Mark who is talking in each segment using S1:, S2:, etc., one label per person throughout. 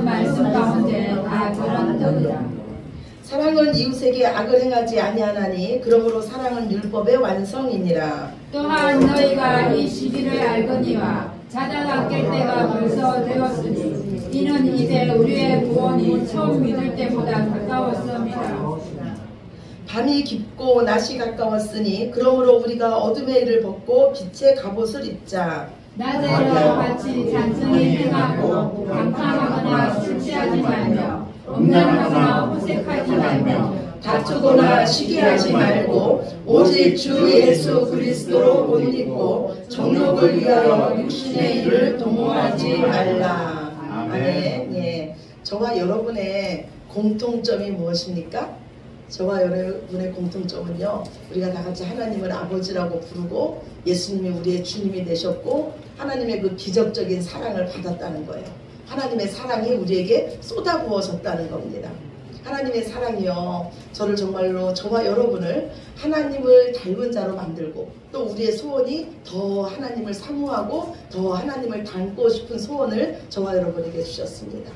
S1: 말씀 가운데 다 그런 뜻이라.
S2: 사랑은 이웃에게 악을 행하지 아니하나니 그러므로 사랑은 율법의 완성이니라.
S1: 또한 너희가 이 시기를 알거니와 자다가 깰 때가 벌써 되었으니 이는 이제 우리의 구원이 처음 믿을 때보다 가까웠습니다.
S2: 밤이 깊고 낮이 가까웠으니 그러므로 우리가 어둠의 일을 벗고 빛의 갑옷을 입자.
S1: 낮에와 같이 잔증히 행하고 방탕하거나 술 취하지 말며 음란하거나 호색하지 말며
S2: 다투거나 시기하지 말고 오직 주 예수 그리스도로 옷 입고 정욕을 위하여 육신의 일을 도모하지 말라. 아멘. 예. 저와 여러분의 공통점이 무엇입니까? 저와 여러분의 공통점은요, 우리가 다 같이 하나님을 아버지라고 부르고 예수님이 우리의 주님이 되셨고 하나님의 그 기적적인 사랑을 받았다는 거예요. 하나님의 사랑이 우리에게 쏟아부어졌다는 겁니다. 하나님의 사랑이요, 저를 정말로 저와 여러분을 하나님을 닮은 자로 만들고 또 우리의 소원이 더 하나님을 사모하고 더 하나님을 닮고 싶은 소원을 저와 여러분에게 주셨습니다.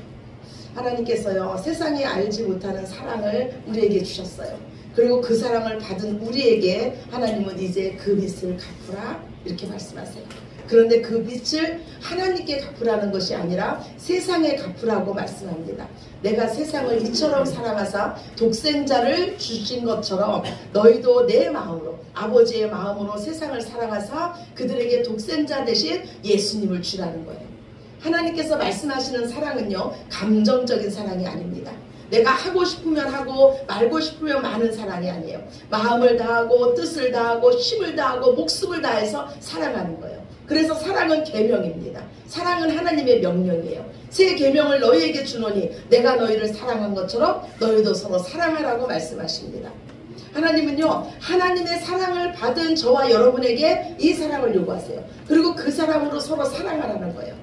S2: 하나님께서요, 세상이 알지 못하는 사랑을 우리에게 주셨어요. 그리고 그 사랑을 받은 우리에게 하나님은 이제 그 빚을 갚으라 이렇게 말씀하세요. 그런데 그 빚을 하나님께 갚으라는 것이 아니라 세상에 갚으라고 말씀합니다. 내가 세상을 이처럼 사랑하사 독생자를 주신 것처럼 너희도 내 마음으로 아버지의 마음으로 세상을 사랑하사 그들에게 독생자 대신 예수님을 주라는 거예요. 하나님께서 말씀하시는 사랑은요, 감정적인 사랑이 아닙니다. 내가 하고 싶으면 하고 말고 싶으면 마는 사랑이 아니에요. 마음을 다하고 뜻을 다하고 힘을 다하고 목숨을 다해서 사랑하는 거예요. 그래서 사랑은 계명입니다. 사랑은 하나님의 명령이에요. 새 계명을 너희에게 주노니 내가 너희를 사랑한 것처럼 너희도 서로 사랑하라고 말씀하십니다. 하나님은요, 하나님의 사랑을 받은 저와 여러분에게 이 사랑을 요구하세요. 그리고 그 사랑으로 서로 사랑하라는 거예요.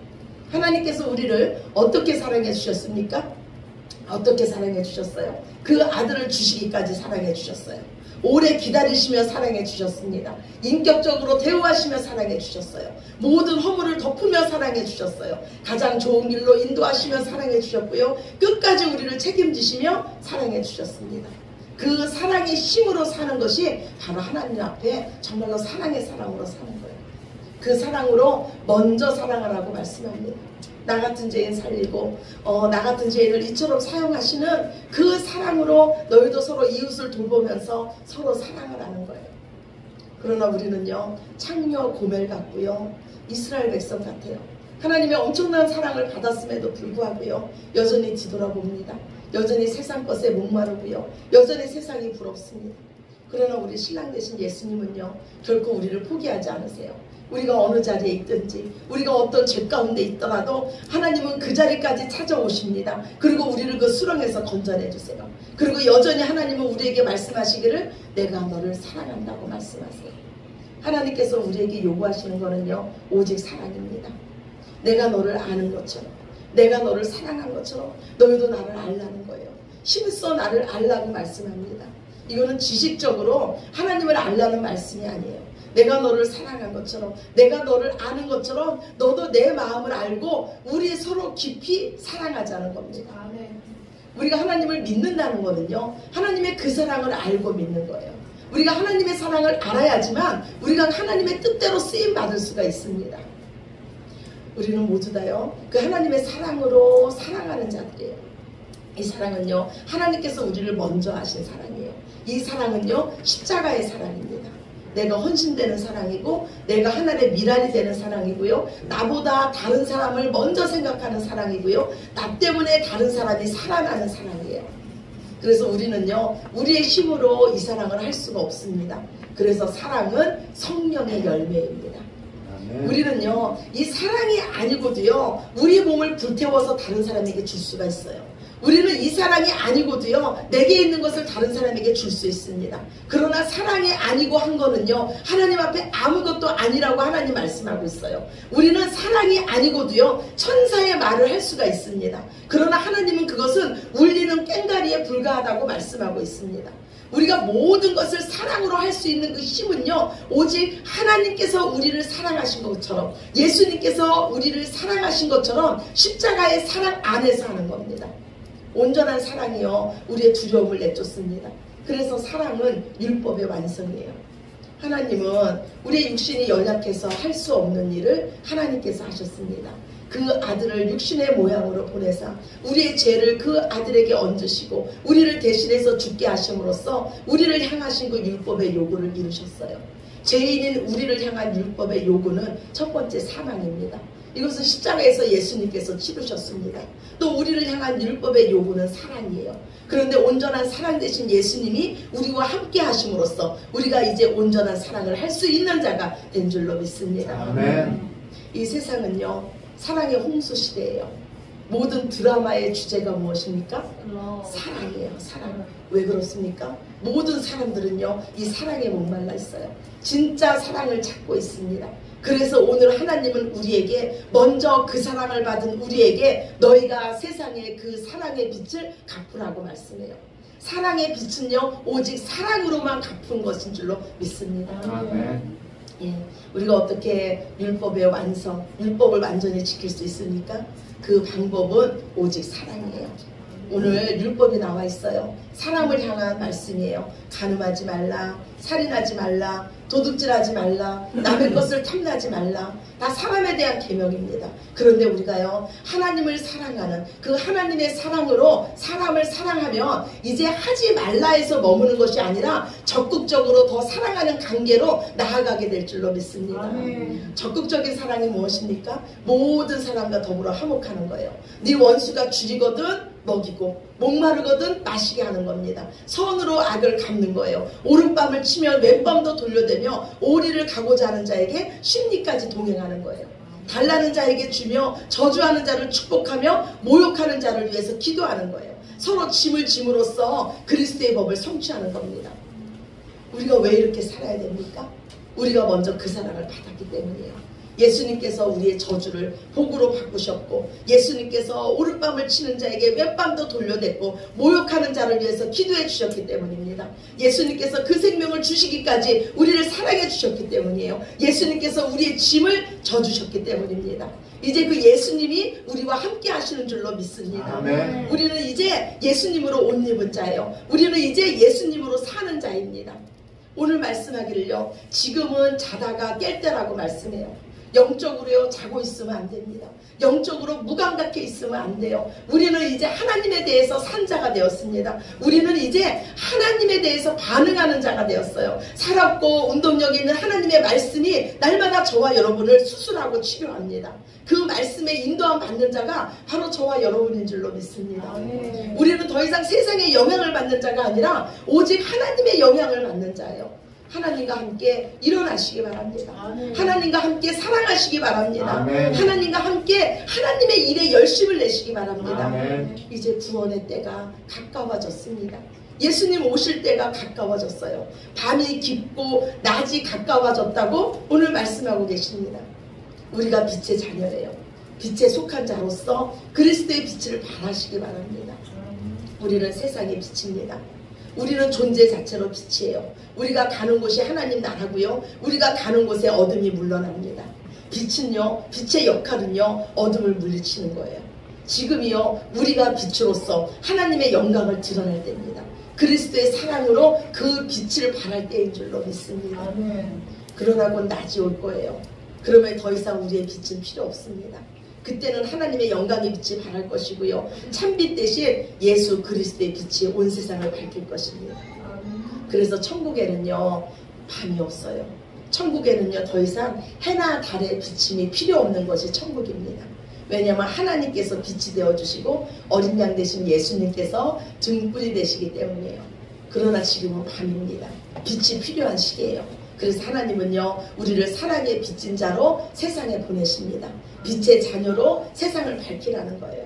S2: 하나님께서 우리를 어떻게 사랑해 주셨습니까? 어떻게 사랑해 주셨어요? 그 아들을 주시기까지 사랑해 주셨어요. 오래 기다리시며 사랑해 주셨습니다. 인격적으로 대우하시며 사랑해 주셨어요. 모든 허물을 덮으며 사랑해 주셨어요. 가장 좋은 길로 인도하시며 사랑해 주셨고요. 끝까지 우리를 책임지시며 사랑해 주셨습니다. 그 사랑의 힘으로 사는 것이 바로 하나님 앞에 정말로 사랑의 사랑으로 사는 거예요. 그 사랑으로 먼저 사랑하라고 말씀합니다. 나 같은 죄인 살리고 나 같은 죄인을 이처럼 사용하시는 그 사랑으로 너희도 서로 이웃을 돌보면서 서로 사랑을 하는 거예요. 그러나 우리는요, 창녀 고멜 같고요, 이스라엘 백성 같아요. 하나님의 엄청난 사랑을 받았음에도 불구하고요, 여전히 뒤돌아봅니다. 여전히 세상 것에 목마르고요, 여전히 세상이 부럽습니다. 그러나 우리 신랑 되신 예수님은요, 결코 우리를 포기하지 않으세요. 우리가 어느 자리에 있든지 우리가 어떤 죄 가운데 있더라도 하나님은 그 자리까지 찾아오십니다. 그리고 우리를 그 수렁에서 건져내 주세요. 그리고 여전히 하나님은 우리에게 말씀하시기를 내가 너를 사랑한다고 말씀하세요. 하나님께서 우리에게 요구하시는 거는요, 오직 사랑입니다. 내가 너를 아는 것처럼, 내가 너를 사랑한 것처럼 너희도 나를 알라는 거예요. 힘써 나를 알라고 말씀합니다. 이거는 지식적으로 하나님을 알라는 말씀이 아니에요. 내가 너를 사랑한 것처럼, 내가 너를 아는 것처럼 너도 내 마음을 알고 우리 서로 깊이 사랑하자는 겁니다. 우리가 하나님을 믿는다는 거는요, 하나님의 그 사랑을 알고 믿는 거예요. 우리가 하나님의 사랑을 알아야지만 우리가 하나님의 뜻대로 쓰임 받을 수가 있습니다. 우리는 모두 다요, 그 하나님의 사랑으로 사랑하는 자들이에요. 이 사랑은요, 하나님께서 우리를 먼저 하신 사랑이에요. 이 사랑은요, 십자가의 사랑입니다. 내가 헌신되는 사랑이고 내가 하나님의 미랄이 되는 사랑이고요, 나보다 다른 사람을 먼저 생각하는 사랑이고요, 나 때문에 다른 사람이 살아나는 사랑이에요. 그래서 우리는요, 우리의 힘으로 이 사랑을 할 수가 없습니다. 그래서 사랑은 성령의 열매입니다. 우리는요, 이 사랑이 아니고도요, 우리 몸을 불태워서 다른 사람에게 줄 수가 있어요. 우리는 이 사랑이 아니고도요, 내게 있는 것을 다른 사람에게 줄 수 있습니다. 그러나 사랑이 아니고 한 거는요, 하나님 앞에 아무것도 아니라고 하나님 말씀하고 있어요. 우리는 사랑이 아니고도요, 천사의 말을 할 수가 있습니다. 그러나 하나님은 그것은 울리는 꽹과리에 불과하다고 말씀하고 있습니다. 우리가 모든 것을 사랑으로 할 수 있는 그 힘은요, 오직 하나님께서 우리를 사랑하신 것처럼, 예수님께서 우리를 사랑하신 것처럼 십자가의 사랑 안에서 하는 겁니다. 온전한 사랑이요, 우리의 두려움을 내쫓습니다. 그래서 사랑은 율법의 완성이에요. 하나님은 우리의 육신이 연약해서 할 수 없는 일을 하나님께서 하셨습니다. 그 아들을 육신의 모양으로 보내사 우리의 죄를 그 아들에게 얹으시고 우리를 대신해서 죽게 하심으로써 우리를 향하신 그 율법의 요구를 이루셨어요. 죄인인 우리를 향한 율법의 요구는 첫 번째 사망입니다. 이것은 십자가에서 예수님께서 치르셨습니다. 또 우리를 향한 율법의 요구는 사랑이에요. 그런데 온전한 사랑 되신 예수님이 우리와 함께 하심으로써 우리가 이제 온전한 사랑을 할 수 있는 자가 된 줄로 믿습니다.
S3: 아멘.
S2: 이 세상은요, 사랑의 홍수 시대예요. 모든 드라마의 주제가 무엇입니까? 사랑이에요. 사랑. 왜 그렇습니까? 모든 사람들은요, 이 사랑에 목말라 있어요. 진짜 사랑을 찾고 있습니다. 그래서 오늘 하나님은 우리에게 먼저 그 사랑을 받은 우리에게 너희가 세상의 그 사랑의 빛을 갚으라고 말씀해요. 사랑의 빛은요, 오직 사랑으로만 갚은 것인 줄로 믿습니다.
S3: 아멘.
S2: 예, 우리가 어떻게 율법의 완성, 율법을 완전히 지킬 수 있습니까? 그 방법은 오직 사랑이에요. 오늘 율법이 나와 있어요. 사람을 향한 말씀이에요. 간음하지 말라, 살인하지 말라, 도둑질하지 말라, 남의 것을 탐나지 말라. 다 사람에 대한 계명입니다. 그런데 우리가요, 하나님을 사랑하는 그 하나님의 사랑으로 사람을 사랑하면 이제 하지 말라 해서 머무는 것이 아니라 적극적으로 더 사랑하는 관계로 나아가게 될 줄로 믿습니다.
S1: 아멘.
S2: 적극적인 사랑이 무엇입니까? 모든 사람과 더불어 화목하는 거예요. 네 원수가 줄이거든 먹이고 목마르거든 마시게 하는 겁니다. 선으로 악을 갚는 거예요. 오른밤을 치면 왼밤도 돌려대며 오리를 가고자 하는 자에게 심리까지 동행하는 거예요. 달라는 자에게 주며 저주하는 자를 축복하며 모욕하는 자를 위해서 기도하는 거예요. 서로 짐을 짐으로써 그리스도의 법을 성취하는 겁니다. 우리가 왜 이렇게 살아야 됩니까? 우리가 먼저 그 사랑을 받았기 때문이에요. 예수님께서 우리의 저주를 복으로 바꾸셨고, 예수님께서 오른밤을 치는 자에게 왼밤도 돌려댔고 모욕하는 자를 위해서 기도해 주셨기 때문입니다. 예수님께서 그 생명을 주시기까지 우리를 사랑해 주셨기 때문이에요. 예수님께서 우리의 짐을 져주셨기 때문입니다. 이제 그 예수님이 우리와 함께 하시는 줄로 믿습니다.
S3: 아멘.
S2: 우리는 이제 예수님으로 옷 입은 자예요. 우리는 이제 예수님으로 사는 자입니다. 오늘 말씀하기를요, 지금은 자다가 깰 때라고 말씀해요. 영적으로요, 자고 있으면 안 됩니다. 영적으로 무감각해 있으면 안 돼요. 우리는 이제 하나님에 대해서 산 자가 되었습니다. 우리는 이제 하나님에 대해서 반응하는 자가 되었어요. 살았고 운동력 있는 하나님의 말씀이 날마다 저와 여러분을 수술하고 치료합니다. 그 말씀에 인도함 받는 자가 바로 저와 여러분인 줄로 믿습니다. 우리는 더 이상 세상의 영향을 받는 자가 아니라 오직 하나님의 영향을 받는 자예요. 하나님과 함께 일어나시기 바랍니다.
S1: 아멘.
S2: 하나님과 함께 사랑하시기 바랍니다.
S3: 아멘.
S2: 하나님과 함께 하나님의 일에 열심을 내시기 바랍니다.
S3: 아멘.
S2: 이제 구원의 때가 가까워졌습니다. 예수님 오실 때가 가까워졌어요. 밤이 깊고 낮이 가까워졌다고 오늘 말씀하고 계십니다. 우리가 빛의 자녀예요. 빛에 속한 자로서 그리스도의 빛을 발하시기 바랍니다. 우리는 세상의 빛입니다. 우리는 존재 자체로 빛이에요. 우리가 가는 곳이 하나님 나라고요. 우리가 가는 곳에 어둠이 물러납니다. 빛은요, 빛의 역할은요, 어둠을 물리치는 거예요. 지금이요, 우리가 빛으로서 하나님의 영광을 드러낼 때입니다. 그리스도의 사랑으로 그 빛을 발할 때인 줄로 믿습니다.
S1: 아멘.
S2: 그러나 곧 낮이 올 거예요. 그러면 더 이상 우리의 빛은 필요 없습니다. 그때는 하나님의 영광의 빛이 발할 것이고요. 참빛 대신 예수 그리스도의 빛이 온 세상을 밝힐 것입니다. 그래서 천국에는요, 밤이 없어요. 천국에는요, 더 이상 해나 달의 비침이 필요 없는 것이 천국입니다. 왜냐하면 하나님께서 빛이 되어주시고 어린 양 되신 예수님께서 등불이 되시기 때문이에요. 그러나 지금은 밤입니다. 빛이 필요한 시기예요. 그래서 하나님은요, 우리를 사랑의 빚진 자로 세상에 보내십니다. 빛의 자녀로 세상을 밝히라는 거예요.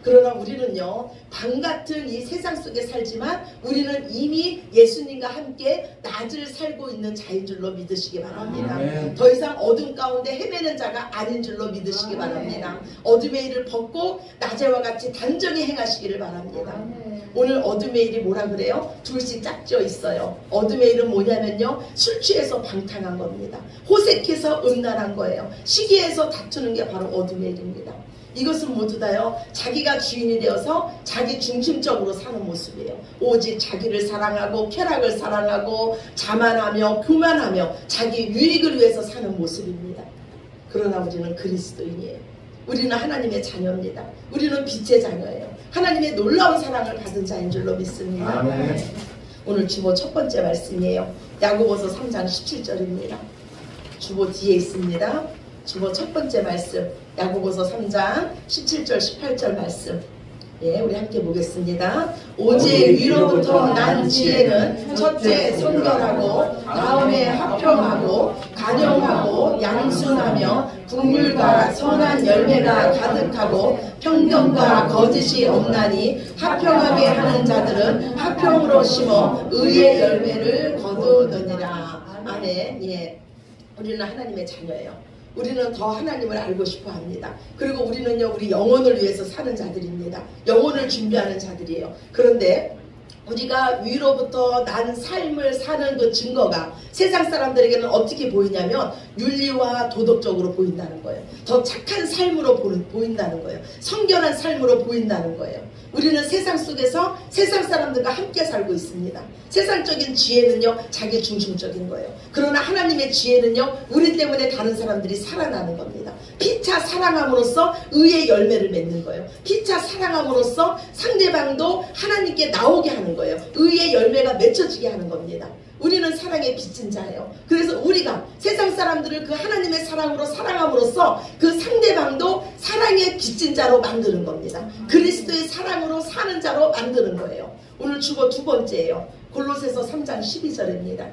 S2: 그러나 우리는요, 방 같은 이 세상 속에 살지만 우리는 이미 예수님과 함께 낮을 살고 있는 자인 줄로 믿으시기 바랍니다. 더 이상 어둠 가운데 헤매는 자가 아닌 줄로 믿으시기 바랍니다. 어둠의 일을 벗고 낮에와 같이 단정히 행하시기를 바랍니다. 오늘 어둠의 일이 뭐라 그래요? 둘씩 짝져 있어요. 어둠의 일은 뭐냐면요, 술 취해서 방탕한 겁니다. 호색해서 음란한 거예요. 시기해서 다투는 게 바로 어둠의 일입니다. 이것은 모두 다요, 자기가 주인이 되어서 자기 중심적으로 사는 모습이에요. 오직 자기를 사랑하고 쾌락을 사랑하고 자만하며 교만하며 자기 유익을 위해서 사는 모습입니다. 그러나 우리는 그리스도인이에요. 우리는 하나님의 자녀입니다. 우리는 빛의 자녀예요. 하나님의 놀라운 사랑을 받은 자인 줄로 믿습니다.
S3: 아멘.
S2: 오늘 주보 첫 번째 말씀이에요. 야고보서 3장 17절입니다. 주보 뒤에 있습니다. 주보 첫 번째 말씀, 야고보서 3장 17절 18절 말씀. 예, 우리 함께 보겠습니다. 오직 위로부터 난 지혜는 첫째 순결하고 다음에 합평하고 간용하고 양순하며 긍휼과 선한 열매가 가득하고 편견과 거짓이 없나니 합평하게 하는 자들은 합평으로 심어 의의 열매를 거두느니라. 아멘. 예, 우리는 하나님의 자녀예요. 우리는 더 하나님을 알고 싶어 합니다. 그리고 우리는요, 우리 영혼을 위해서 사는 자들입니다. 영혼을 준비하는 자들이에요. 그런데 우리가 위로부터 난 삶을 사는 그 증거가 세상 사람들에게는 어떻게 보이냐면 윤리와 도덕적으로 보인다는 거예요. 더 착한 삶으로 보인다는 거예요. 성결한 삶으로 보인다는 거예요. 우리는 세상 속에서 세상 사람들과 함께 살고 있습니다. 세상적인 지혜는요, 자기 중심적인 거예요. 그러나 하나님의 지혜는요, 우리 때문에 다른 사람들이 살아나는 겁니다. 피차 사랑함으로써 의의 열매를 맺는 거예요. 피차 사랑함으로써 상대방도 하나님께 나오게 하는 거예요. 의의 열매가 맺혀지게 하는 겁니다. 우리는 사랑의 빚진 자예요. 그래서 우리가 세상 사람들을 그 하나님의 사랑으로 사랑함으로써 그 상대방도 사랑의 빚진 자로 만드는 겁니다. 그리스도의 사랑으로 사는 자로 만드는 거예요. 오늘 주보 두 번째예요. 골로새서 3장 12절입니다.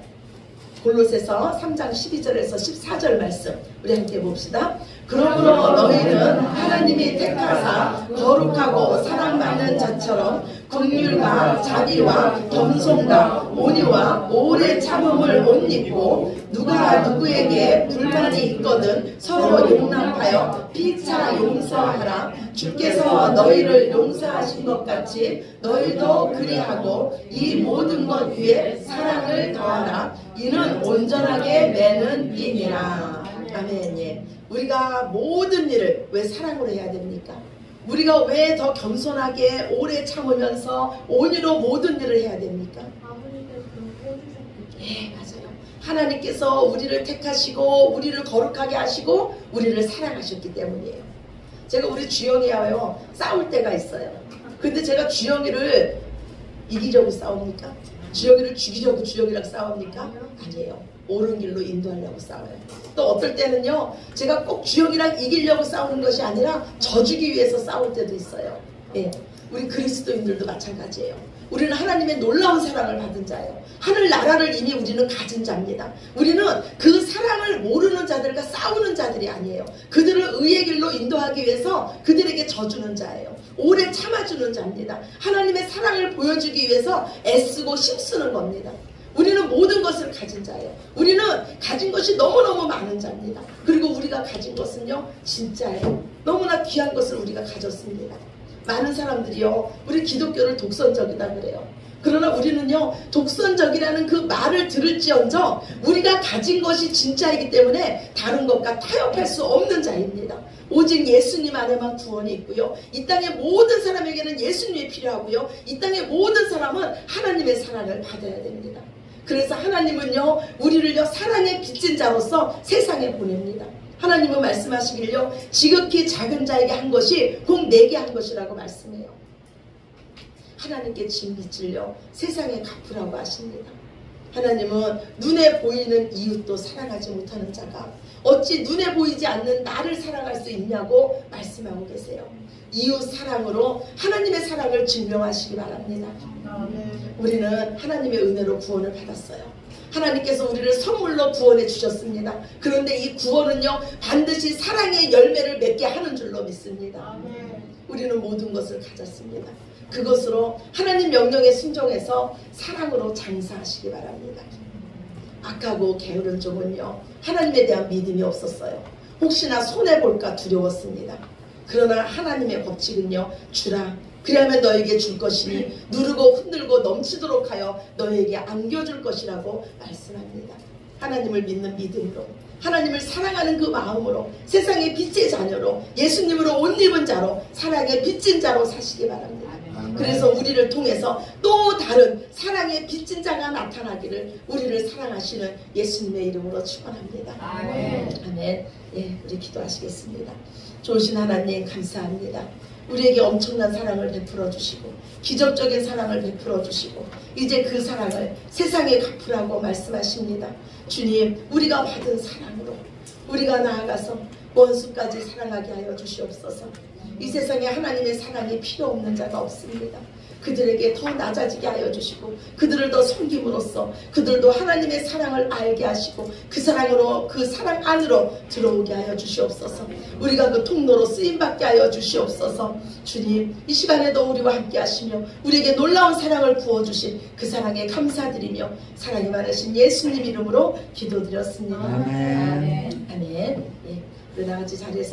S2: 골로새서 3장 12절에서 14절 말씀 우리 함께 봅시다. 그러므로 너희는 하나님이 택하사 거룩하고 사랑받는 자처럼 긍휼과 자비와 겸손과 온유와 오래 참음을 옷 입고 누가 누구에게 불만이 있거든 서로 용납하여 피차 용서하라. 주께서 너희를 용서하신 것 같이 너희도 그리하고 이 모든 것 위에 사랑을 더하라. 이는 온전하게 매는 띠니라. 아멘. 예. 우리가 모든 일을 왜 사랑으로 해야 됩니까? 우리가 왜 더 겸손하게 오래 참으면서 온유로 모든 일을 해야 됩니까? 예, 맞아요. 하나님께서 우리를 택하시고 우리를 거룩하게 하시고 우리를 사랑하셨기 때문이에요. 제가 우리 주영이와요 싸울 때가 있어요. 근데 제가 주영이를 이기려고 싸웁니까? 주영이를 죽이려고 주영이랑 싸웁니까? 아니에요. 옳은 길로 인도하려고 싸워요. 또 어떨 때는요, 제가 꼭 주영이랑 이기려고 싸우는 것이 아니라 져주기 위해서 싸울 때도 있어요. 예, 우리 그리스도인들도 마찬가지예요. 우리는 하나님의 놀라운 사랑을 받은 자예요. 하늘 나라를 이미 우리는 가진 자입니다. 우리는 그 사랑을 모르는 자들과 싸우는 자들이 아니에요. 그들을 의의 길로 인도하기 위해서 그들에게 져주는 자예요. 오래 참아주는 자입니다. 하나님의 사랑을 보여주기 위해서 애쓰고 힘쓰는 겁니다. 우리는 모든 것을 가진 자예요. 우리는 가진 것이 너무너무 많은 자입니다. 그리고 우리가 가진 것은요, 진짜예요. 너무나 귀한 것을 우리가 가졌습니다. 많은 사람들이요, 우리 기독교를 독선적이다 그래요. 그러나 우리는요, 독선적이라는 그 말을 들을지언정 우리가 가진 것이 진짜이기 때문에 다른 것과 타협할 수 없는 자입니다. 오직 예수님 안에만 구원이 있고요. 이 땅의 모든 사람에게는 예수님이 필요하고요. 이 땅의 모든 사람은 하나님의 사랑을 받아야 됩니다. 그래서 하나님은요, 우리를요, 사랑의 빚진 자로서 세상에 보냅니다. 하나님은 말씀하시길요, 지극히 작은 자에게 한 것이 곧 내게 한 것이라고 말씀해요. 하나님께 진 빚을요, 세상에 갚으라고 하십니다. 하나님은 눈에 보이는 이웃도 사랑하지 못하는 자가 어찌 눈에 보이지 않는 나를 사랑할 수 있냐고 말씀하고 계세요. 이웃 사랑으로 하나님의 사랑을 증명하시기 바랍니다. 우리는 하나님의 은혜로 구원을 받았어요. 하나님께서 우리를 선물로 구원해 주셨습니다. 그런데 이 구원은요, 반드시 사랑의 열매를 맺게 하는 줄로 믿습니다. 우리는 모든 것을 가졌습니다. 그것으로 하나님 명령에 순종해서 사랑으로 장사하시기 바랍니다. 악하고 게으른 쪽은요, 하나님에 대한 믿음이 없었어요. 혹시나 손해볼까 두려웠습니다. 그러나 하나님의 법칙은요, 주라, 그러면 너에게 줄 것이니 누르고 흔들고 넘치도록 하여 너에게 안겨줄 것이라고 말씀합니다. 하나님을 믿는 믿음으로, 하나님을 사랑하는 그 마음으로, 세상의 빛의 자녀로, 예수님으로 옷 입은 자로, 사랑의 빚진 자로 사시기 바랍니다. 그래서 우리를 통해서 또 다른 사랑의 빚진 자가 나타나기를 우리를 사랑하시는 예수님의 이름으로 축원합니다. 아멘. 예, 우리 기도하시겠습니다. 좋으신 하나님 감사합니다. 우리에게 엄청난 사랑을 베풀어 주시고 기적적인 사랑을 베풀어 주시고 이제 그 사랑을 세상에 갚으라고 말씀하십니다. 주님, 우리가 받은 사랑으로 우리가 나아가서 원수까지 사랑하게 하여 주시옵소서. 이 세상에 하나님의 사랑이 필요 없는 자가 없습니다. 그들에게 더 낮아지게 하여 주시고 그들을 더 섬김으로써 그들도 하나님의 사랑을 알게 하시고 그 사랑으로, 그 사랑 안으로 들어오게 하여 주시옵소서. 우리가 그 통로로 쓰임받게 하여 주시옵소서. 주님, 이 시간에도 우리와 함께 하시며 우리에게 놀라운 사랑을 부어주신 그 사랑에 감사드리며 사랑이 많으신 예수님 이름으로 기도드렸습니다.
S1: 아멘.
S2: 아멘. 예, 우리 나같이 자리에서